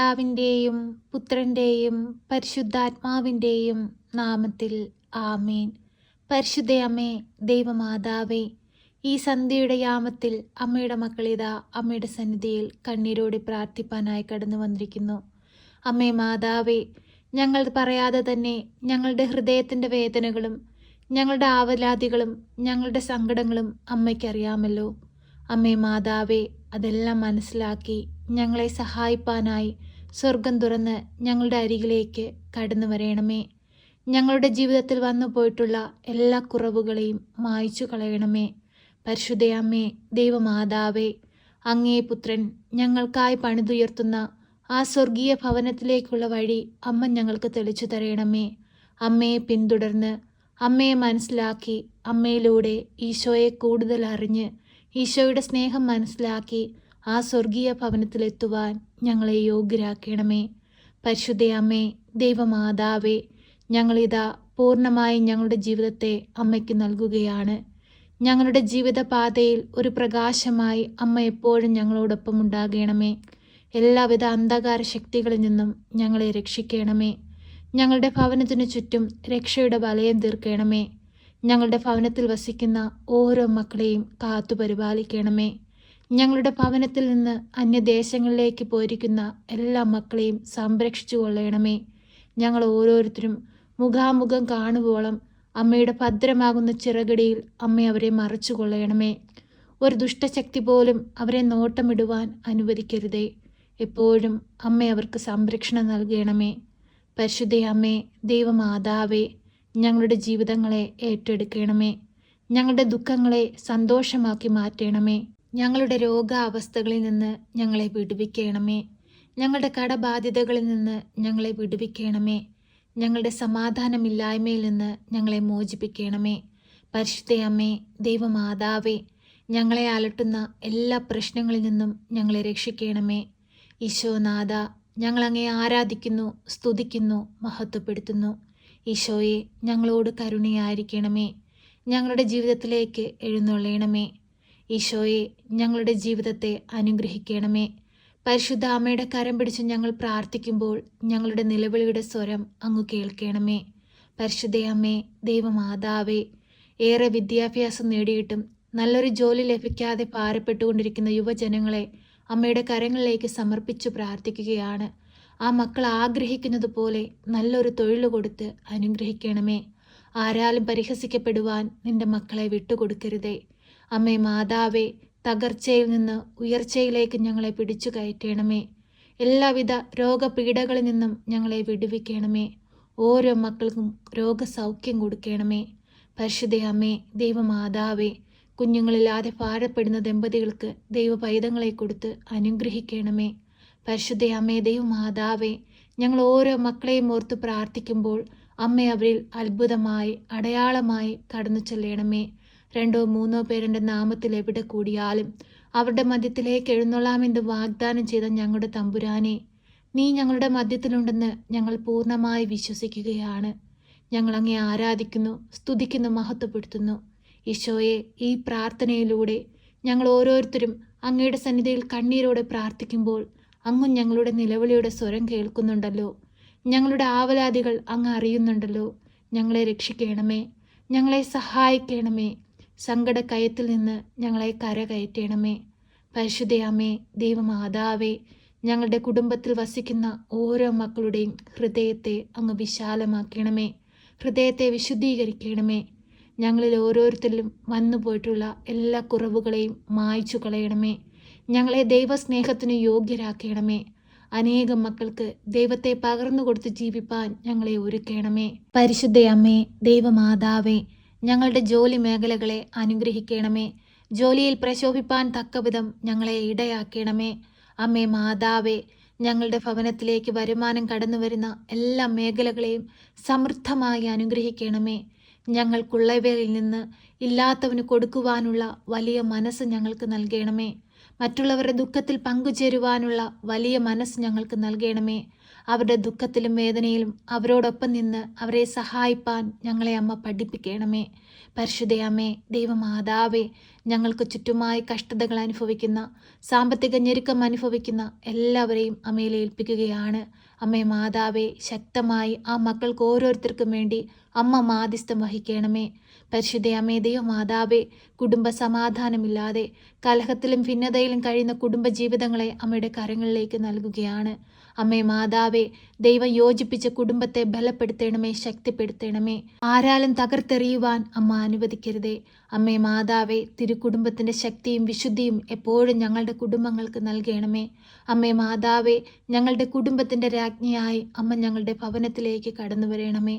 പിതാവിൻ്റെയും പുത്രൻ്റെയും പരിശുദ്ധാത്മാവിൻ്റെയും നാമത്തിൽ ആമേൻ. പരിശുദ്ധ അമ്മേ, ദൈവമാതാവേ, ഈ സന്ധ്യയുടെ യാമത്തിൽ അമ്മയുടെ മക്കളിതാ അമ്മയുടെ സന്നിധിയിൽ കണ്ണീരോടെ പ്രാർത്ഥിപ്പാനായി കടന്നു വന്നിരിക്കുന്നു. അമ്മേ മാതാവേ, ഞങ്ങൾ പറയാതെ തന്നെ ഞങ്ങളുടെ ഹൃദയത്തിൻ്റെ വേദനകളും ഞങ്ങളുടെ ആവലാതികളും ഞങ്ങളുടെ സങ്കടങ്ങളും അമ്മയ്ക്കറിയാമല്ലോ. അമ്മേ മാതാവേ, അതെല്ലാം മനസ്സിലാക്കി ഞങ്ങളെ സഹായിപ്പാനായി സ്വർഗം തുറന്ന് ഞങ്ങളുടെ അരികിലേക്ക് കടന്നു വരയണമേ. ഞങ്ങളുടെ ജീവിതത്തിൽ വന്നു പോയിട്ടുള്ള എല്ലാ കുറവുകളെയും മായ്ച്ചു കളയണമേ. പരിശുദ്ധ അമ്മേ, ദൈവമാതാവേ, അങ്ങേ പുത്രൻ ഞങ്ങൾക്കായി പണിതുയർത്തുന്ന ആ സ്വർഗീയ ഭവനത്തിലേക്കുള്ള വഴി അമ്മ ഞങ്ങൾക്ക് തെളിച്ചു തരയണമേ. അമ്മയെ പിന്തുടർന്ന് അമ്മയെ മനസ്സിലാക്കി അമ്മയിലൂടെ ഈശോയെ കൂടുതൽ അറിഞ്ഞ് ഈശോയുടെ സ്നേഹം മനസ്സിലാക്കി ആ സ്വർഗീയ ഭവനത്തിലെത്തുവാൻ ഞങ്ങളെ യോഗ്യരാക്കണമേ. പരിശുദ്ധ അമ്മേ, ദൈവമാതാവേ, ഞങ്ങളിതാ പൂർണ്ണമായും ഞങ്ങളുടെ ജീവിതത്തെ അമ്മയ്ക്ക് നൽകുകയാണ്. ഞങ്ങളുടെ ജീവിതപാതയിൽ ഒരു പ്രകാശമായി അമ്മ എപ്പോഴും ഞങ്ങളോടൊപ്പം ഉണ്ടാകണമേ. എല്ലാവിധ അന്ധകാര ശക്തികളിൽ നിന്നും ഞങ്ങളെ രക്ഷിക്കണമേ. ഞങ്ങളുടെ ഭവനത്തിനു ചുറ്റും രക്ഷയുടെ വലയം തീർക്കണമേ. ഞങ്ങളുടെ ഭവനത്തിൽ വസിക്കുന്ന ഓരോ മക്കളെയും കാത്തു പരിപാലിക്കണമേ. ഞങ്ങളുടെ ഭവനത്തിൽ നിന്ന് അന്യദേശങ്ങളിലേക്ക് പോയിരിക്കുന്ന എല്ലാ മക്കളെയും സംരക്ഷിച്ചു കൊള്ളണമേ. ഞങ്ങൾ ഓരോരുത്തരും മുഖാമുഖം കാണുവോളം അമ്മയുടെ ഭദ്രമാകുന്ന ചിറകടിയിൽ അമ്മ അവരെ മറച്ചു കൊള്ളണമേ. ഒരു ദുഷ്ടശക്തി പോലും അവരെ നോട്ടമിടുവാൻ അനുവദിക്കരുതേ. എപ്പോഴും അമ്മ അവർക്ക് സംരക്ഷണം നൽകണമേ. പരിശുദ്ധ അമ്മേ, ദൈവമാതാവേ, ഞങ്ങളുടെ ജീവിതങ്ങളെ ഏറ്റെടുക്കണമേ. ഞങ്ങളുടെ ദുഃഖങ്ങളെ സന്തോഷമാക്കി മാറ്റണമേ. ഞങ്ങളുടെ രോഗാവസ്ഥകളിൽ നിന്ന് ഞങ്ങളെ വിടുവിക്കണമേ. ഞങ്ങളുടെ കടബാധ്യതകളിൽ നിന്ന് ഞങ്ങളെ വിടുവിക്കണമേ. ഞങ്ങളുടെ സമാധാനമില്ലായ്മയിൽ നിന്ന് ഞങ്ങളെ മോചിപ്പിക്കണമേ. പരിശുദ്ധ അമ്മേ, ദൈവമാതാവേ, ഞങ്ങളെ അലട്ടുന്ന എല്ലാ പ്രശ്നങ്ങളിൽ നിന്നും ഞങ്ങളെ രക്ഷിക്കണമേ. ഈശോനാഥ, ഞങ്ങളങ്ങേ ആരാധിക്കുന്നു, സ്തുതിക്കുന്നു, മഹത്വപ്പെടുത്തുന്നു. ഈശോയെ, ഞങ്ങളോട് കരുണയായിരിക്കണമേ. ഞങ്ങളുടെ ജീവിതത്തിലേക്ക് എഴുന്നള്ളണമേ. ഈശോയെ, ഞങ്ങളുടെ ജീവിതത്തെ അനുഗ്രഹിക്കണമേ. പരിശുദ്ധ അമ്മയുടെ കരം പിടിച്ച് ഞങ്ങൾ പ്രാർത്ഥിക്കുമ്പോൾ ഞങ്ങളുടെ നിലവിളിയുടെ സ്വരം അങ്ങ് കേൾക്കണമേ. പരിശുദ്ധ അമ്മേ, ദൈവമാതാവേ, ഏറെ വിദ്യാഭ്യാസം നേടിയിട്ടും നല്ലൊരു ജോലി ലഭിക്കാതെ ഭാരപ്പെട്ടുകൊണ്ടിരിക്കുന്ന യുവജനങ്ങളെ അമ്മയുടെ കരങ്ങളിലേക്ക് സമർപ്പിച്ചു പ്രാർത്ഥിക്കുകയാണ്. ആ മക്കൾ ആഗ്രഹിക്കുന്നത് പോലെ നല്ലൊരു തൊഴിൽ കൊടുത്ത് അനുഗ്രഹിക്കണമേ. ആരാലും പരിഹസിക്കപ്പെടുവാൻ നിന്റെ മക്കളെ വിട്ടുകൊടുക്കരുതേ. അമ്മേ മാതാവേ, തകർച്ചയിൽ നിന്ന് ഉയർച്ചയിലേക്ക് ഞങ്ങളെ പിടിച്ചു കയറ്റണമേ. എല്ലാവിധ രോഗപീഠകളിൽ നിന്നും ഞങ്ങളെ വിടുവിക്കണമേ. ഓരോ മക്കൾക്കും രോഗസൗഖ്യം കൊടുക്കണമേ. പരിശുദ്ധ അമ്മേ, ദൈവമാതാവേ, കുഞ്ഞുങ്ങളില്ലാതെ ഭാരപ്പെടുന്ന ദമ്പതികൾക്ക് ദൈവ പൈതങ്ങളെ കൊടുത്ത് അനുഗ്രഹിക്കണമേ. പരിശുദ്ധ അമ്മേ, ദൈവമാതാവേ, ഞങ്ങൾ ഓരോ മക്കളെയും ഓർത്ത് പ്രാർത്ഥിക്കുമ്പോൾ അമ്മ അവരിൽ അത്ഭുതമായി അടയാളമായി കടന്നു ചെല്ലണമേ. 2 or 3 പേരുടെ നാമത്തിൽ എവിടെ കൂടിയാലും അവരുടെ മധ്യത്തിലേക്ക് എഴുന്നള്ളാമെന്ന് വാഗ്ദാനം ചെയ്ത ഞങ്ങളുടെ തമ്പുരാനെ, നീ ഞങ്ങളുടെ മധ്യത്തിലുണ്ടെന്ന് ഞങ്ങൾ പൂർണ്ണമായി വിശ്വസിക്കുകയാണ്. ഞങ്ങൾ അങ്ങേ ആരാധിക്കുന്നു, സ്തുതിക്കുന്നു, മഹത്വപ്പെടുത്തുന്നു. ഈശോയെ, ഈ പ്രാർത്ഥനയിലൂടെ ഞങ്ങൾ ഓരോരുത്തരും അങ്ങയുടെ സന്നിധിയിൽ കണ്ണീരോടെ പ്രാർത്ഥിക്കുമ്പോൾ അങ്ങും ഞങ്ങളുടെ നിലവിളിയുടെ സ്വരം കേൾക്കുന്നുണ്ടല്ലോ. ഞങ്ങളുടെ ആവലാതികൾ അങ്ങ് അറിയുന്നുണ്ടല്ലോ. ഞങ്ങളെ രക്ഷിക്കണമേ. ഞങ്ങളെ സഹായിക്കണമേ. സങ്കടക്കയത്തിൽ നിന്ന് ഞങ്ങളെ കരകയറ്റണമേ. പരിശുദ്ധ അമ്മേ, ദൈവമാതാവേ, ഞങ്ങളുടെ കുടുംബത്തിൽ വസിക്കുന്ന ഓരോ മക്കളുടെയും ഹൃദയത്തെ അങ്ങ് വിശാലമാക്കണമേ. ഹൃദയത്തെ വിശുദ്ധീകരിക്കണമേ. ഞങ്ങളിൽ ഓരോരുത്തരിലും വന്നുപോയിട്ടുള്ള എല്ലാ കുറവുകളെയും മായ്ച്ചു കളയണമേ. ഞങ്ങളെ ദൈവസ്നേഹത്തിന് യോഗ്യരാക്കണമേ. അനേകം മക്കൾക്ക് ദൈവത്തെ പകർന്നു കൊടുത്ത് ജീവിപ്പാൻ ഞങ്ങളെ ഒരുക്കണമേ. പരിശുദ്ധ അമ്മേ, ദൈവമാതാവേ, ഞങ്ങളുടെ ജോലി മേഖലകളെ അനുഗ്രഹിക്കണമേ. ജോലിയിൽ പ്രശോഭിപ്പാൻ തക്കവിധം ഞങ്ങളെ ഇടയാക്കണമേ. അമ്മേ മാതാവേ, ഞങ്ങളുടെ ഭവനത്തിലേക്ക് വരുമാനം കടന്നു വരുന്ന എല്ലാ മേഖലകളെയും സമൃദ്ധമായി അനുഗ്രഹിക്കണമേ. ഞങ്ങൾക്കുള്ളവയിൽ നിന്ന് ഇല്ലാത്തവന് കൊടുക്കുവാനുള്ള വലിയ മനസ്സ് ഞങ്ങൾക്ക് നൽകണമേ. മറ്റുള്ളവരുടെ ദുഃഖത്തിൽ പങ്കുചേരുവാനുള്ള വലിയ മനസ്സ് ഞങ്ങൾക്ക് നൽകണമേ. അവരുടെ ദുഃഖത്തിലും വേദനയിലും അവരോടൊപ്പം നിന്ന് അവരെ സഹായിപ്പാൻ ഞങ്ങളെ അമ്മ പഠിപ്പിക്കണമേ. പരിശുദ്ധയമ്മേ, ദൈവമാതാവേ, ഞങ്ങൾക്ക് ചുറ്റുമായി കഷ്ടതകൾ അനുഭവിക്കുന്ന, സാമ്പത്തിക ഞെരുക്കം അനുഭവിക്കുന്ന എല്ലാവരെയും അമ്മയിൽ ഏൽപ്പിക്കുകയാണ്. അമ്മേ മാതാവേ, ശക്തമായി ആ മക്കൾക്ക് ഓരോരുത്തർക്കും വേണ്ടി അമ്മ മാധ്യസ്ഥം വഹിക്കണമേ. പരിശുദ്ധയമ്മേ, ദൈവമാതാവേ, കുടുംബ സമാധാനമില്ലാതെ കലഹത്തിലും ഭിന്നതയിലും കഴിയുന്ന കുടുംബ ജീവിതങ്ങളെ അമ്മയുടെ കരങ്ങളിലേക്ക് നൽകുകയാണ്. അമ്മേ മാതാവേ, ദൈവം യോജിപ്പിച്ച കുടുംബത്തെ ബലപ്പെടുത്തണമേ, ശക്തിപ്പെടുത്തണമേ. ആരാലും തകർത്തെറിയുവാൻ അമ്മ അനുവദിക്കരുതേ. അമ്മേ മാതാവേ, തിരുക്കുടുംബത്തിൻ്റെ ശക്തിയും വിശുദ്ധിയും എപ്പോഴും ഞങ്ങളുടെ കുടുംബങ്ങൾക്ക് നൽകണമേ. അമ്മേ മാതാവേ, ഞങ്ങളുടെ കുടുംബത്തിൻ്റെ രാജ്ഞിയായി അമ്മ ഞങ്ങളുടെ ഭവനത്തിലേക്ക് കടന്നു വരണമേ.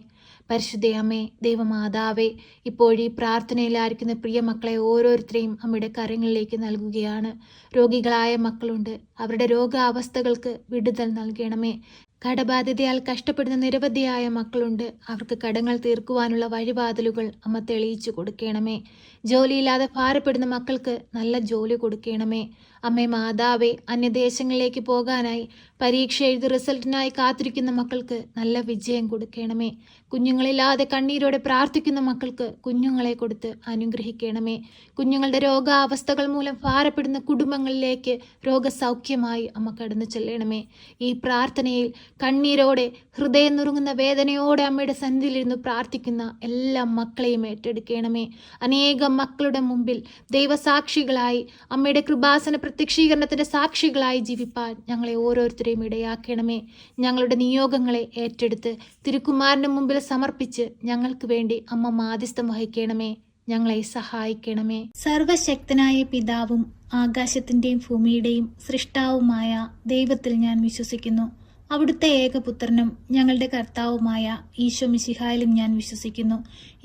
പരിശുദ്ധയമ്മേ, ദൈവമാതാവേ, ഇപ്പോഴീ പ്രാർത്ഥനയിലായിരിക്കുന്ന പ്രിയ മക്കളെ ഓരോരുത്തരെയും അമ്മയുടെ കരങ്ങളിലേക്ക് നൽകുകയാണ്. രോഗികളായ മക്കളുണ്ട്, അവരുടെ രോഗാവസ്ഥകൾക്ക് വിടുതൽ നൽകണമേ. കടബാധ്യതയാൽ കഷ്ടപ്പെടുന്ന നിരവധിയായ മക്കളുണ്ട്, അവർക്ക് കടങ്ങൾ തീർക്കുവാനുള്ള വഴിവാതിലുകൾ അമ്മ തെളിയിച്ചു കൊടുക്കണമേ. ജോലിയില്ലാതെ ഭാരപ്പെടുന്ന മക്കൾക്ക് നല്ല ജോലി കൊടുക്കണമേ. അമ്മേ മാതാവേ, അന്യദേശങ്ങളിലേക്ക് പോകാനായി പരീക്ഷ എഴുതി റിസൾട്ടിനായി കാത്തിരിക്കുന്ന മക്കൾക്ക് നല്ല വിജയം കൊടുക്കണമേ. കുഞ്ഞുങ്ങളില്ലാതെ കണ്ണീരോടെ പ്രാർത്ഥിക്കുന്ന മക്കൾക്ക് കുഞ്ഞുങ്ങളെ കൊടുത്ത് അനുഗ്രഹിക്കണമേ. കുഞ്ഞുങ്ങളുടെ രോഗാവസ്ഥകൾ മൂലം ഭാരപ്പെടുന്ന കുടുംബങ്ങളിലേക്ക് രോഗസൗഖ്യമായി അമ്മ കടന്നു ചെല്ലണമേ. ഈ പ്രാർത്ഥനയിൽ കണ്ണീരോടെ, ഹൃദയം നുറുങ്ങുന്ന വേദനയോടെ അമ്മയുടെ സന്നിധിയിലിരുന്ന് പ്രാർത്ഥിക്കുന്ന എല്ലാ മക്കളെയും ഏറ്റെടുക്കണമേ. അനേകം മക്കളുടെ മുമ്പിൽ ദൈവസാക്ഷികളായി, അമ്മയുടെ കൃപാസന പ്രത്യക്ഷീകരണത്തിൻ്റെ സാക്ഷികളായി ജീവിപ്പാൻ ഞങ്ങളെ ഓരോരുത്തരെയും ഇടയാക്കണമേ. ഞങ്ങളുടെ നിയോഗങ്ങളെ ഏറ്റെടുത്ത് തിരുക്കുമാരൻ്റെ മുമ്പിൽ സമർപ്പിച്ച് ഞങ്ങൾക്ക് വേണ്ടി അമ്മ മാധ്യസ്ഥം വഹിക്കണമേ. ഞങ്ങളെ സഹായിക്കണമേ. സർവശക്തനായ പിതാവും ആകാശത്തിൻ്റെയും ഭൂമിയുടെയും സൃഷ്ടാവുമായ ദൈവത്തിൽ ഞാൻ വിശ്വസിക്കുന്നു. അവിടുത്തെ ഏകപുത്രനും ഞങ്ങളുടെ കർത്താവുമായ ഈശോ മിശിഹായിലും ഞാൻ വിശ്വസിക്കുന്നു.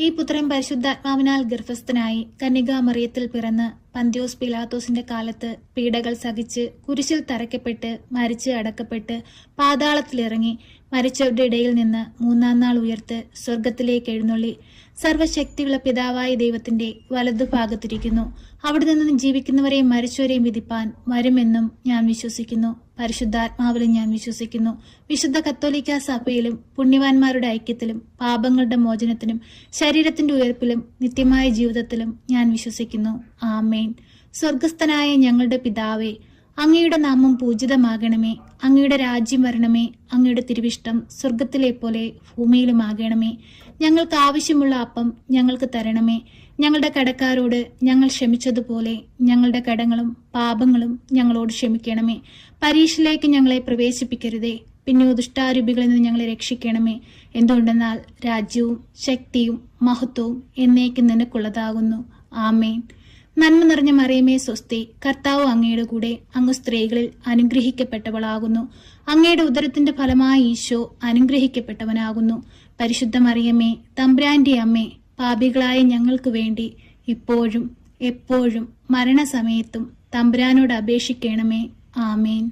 ഈ പുത്രൻ പരിശുദ്ധാത്മാവിനാൽ ഗർഭസ്ഥനായി കന്യകാമറിയത്തിൽ പിറന്ന് പന്തിയോസ് പിലാത്തോസിന്റെ കാലത്ത് പീഡകൾ സഹിച്ച് കുരിശിൽ തറയ്ക്കപ്പെട്ട് മരിച്ച് അടക്കപ്പെട്ട് പാതാളത്തിലിറങ്ങി മരിച്ചവരുടെ ഇടയിൽ നിന്ന് മൂന്നാം നാൾ ഉയർത്ത് സ്വർഗത്തിലേക്ക് എഴുന്നള്ളി സർവശക്തിയുള്ള പിതാവായ ദൈവത്തിന്റെ വലതുഭാഗത്തിരിക്കുന്നു. അവിടെ നിന്ന് ജീവിക്കുന്നവരെയും മരിച്ചവരെയും വിധിപ്പാൻ വരുമെന്നും ഞാൻ വിശ്വസിക്കുന്നു. പരിശുദ്ധാത്മാവിലും ഞാൻ വിശ്വസിക്കുന്നു. വിശുദ്ധ കത്തോലിക്ക സഭയിലും പുണ്യവാന്മാരുടെ ഐക്യത്തിലും പാപങ്ങളുടെ മോചനത്തിനും ശരീരത്തിന്റെ ഉയർപ്പിലും നിത്യമായ ജീവിതത്തിലും ഞാൻ വിശ്വസിക്കുന്നു. ആമേൻ. സ്വർഗസ്ഥനായ ഞങ്ങളുടെ പിതാവേ, അങ്ങയുടെ നാമം പൂജിതമാകണമേ. അങ്ങയുടെ രാജ്യം വരണമേ. അങ്ങയുടെ തിരുവിഷ്ടം സ്വർഗത്തിലെ പോലെ ഭൂമിയിലുമാകണമേ. ഞങ്ങൾക്ക് ആവശ്യമുള്ള അപ്പം ഞങ്ങൾക്ക് തരണമേ. ഞങ്ങളുടെ കടക്കാരോട് ഞങ്ങൾ ക്ഷമിച്ചതുപോലെ ഞങ്ങളുടെ കടങ്ങളും പാപങ്ങളും ഞങ്ങളോട് ക്ഷമിക്കണമേ. പരീക്ഷയിലേക്ക് ഞങ്ങളെ പ്രവേശിപ്പിക്കരുതേ, പിന്നെ ദുഷ്ടാരൂപികളിൽ നിന്ന് ഞങ്ങളെ രക്ഷിക്കണമേ. എന്തുകൊണ്ടെന്നാൽ രാജ്യവും ശക്തിയും മഹത്വവും എന്നേക്കും നിനക്കുള്ളതാകുന്നു. ആമേൻ. നന്മ നിറഞ്ഞ മറിയമേ സ്വസ്തി, കർത്താവ് അങ്ങയുടെ കൂടെ, അങ്ങ് സ്ത്രീകളിൽ അനുഗ്രഹിക്കപ്പെട്ടവളാകുന്നു. അങ്ങയുടെ ഉദരത്തിന്റെ ഫലമായ ഈശോ അനുഗ്രഹിക്കപ്പെട്ടവനാകുന്നു. പരിശുദ്ധ മറിയമേ, തമ്പുരാന്റെ അമ്മേ, പാപികളായ ഞങ്ങൾക്ക് വേണ്ടി ഇപ്പോഴും എപ്പോഴും മരണസമയത്തും തമ്പുരാനോട് അപേക്ഷിക്കണമേ. ആമേൻ.